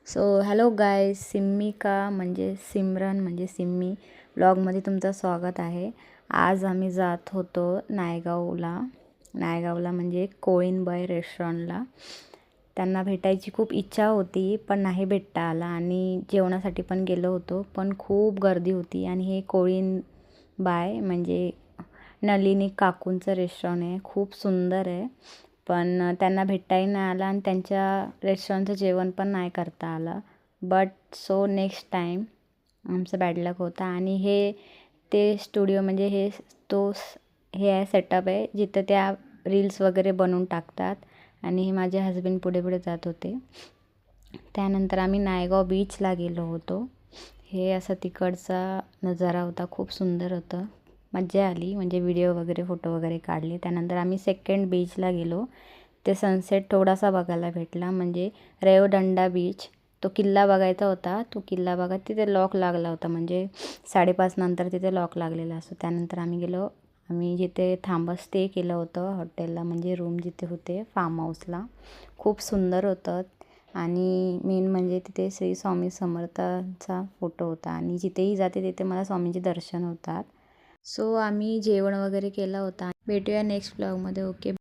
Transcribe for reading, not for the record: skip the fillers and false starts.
So hello guys, सिम्मिका म्हणजे सिमरन म्हणजे सिम्मी ब्लॉगमध्ये तुमचं स्वागत आहे. आज आम्ही जात होतो नायगावला म्हणजे कोळीनबाई रेस्टॉरंटला. त्यांना भेटायची खूप इच्छा होती पण नाही भेटता आला आणि जेवणासाठी पण गेलो होतो पण खूप गर्दी होती. आणि हे कोळीनबाई म्हणजे नलिनी काकूंचं रेस्टॉरंट आहे, खूप सुंदर आहे. पण त्यांना भेटताही नाही आला आणि त्यांच्या रेस्टॉरंटचं जेवण पण नाही करता आलं. बट सो नेक्स्ट टाईम आमचं बॅड लक होता. आणि हे ते स्टुडिओ म्हणजे हे आहे सेटअप आहे जिथं त्या रील्स वगैरे बनवून टाकतात. आणि हे माझे हजबंड पुढे पुढे जात होते. त्यानंतर आम्ही नायगाव बीचला गेलो होतो. हे असं तिकडचा नजारा होता, खूप सुंदर होतं, मजा आली. म्हणजे व्हिडिओ वगैरे फोटो वगैरे काढले. त्यानंतर आम्ही सेकंड बीचला गेलो. ते सनसेट थोडासा बघायला भेटला. म्हणजे रेवदंडा बीच, तो किल्ला बघायचा होता. तो किल्ला बघा, तिथे लॉक लागला होता, म्हणजे 5:30 नंतर तिथे लॉक लागलेला असतो. त्यानंतर आम्ही जिथे स्टे केलं होतं हॉटेलला, म्हणजे रूम जिथे होते फार्म हाऊसला, खूप सुंदर होतं. आणि मेन म्हणजे तिथे श्री स्वामी समर्थांचा फोटो होता. आणि जिथेही जाते तिथे मला स्वामींचे दर्शन होतात. सो आम्ही जेवण वगैरे केलं होतं. भेटूया नेक्स्ट ब्लॉगमध्ये. ओके.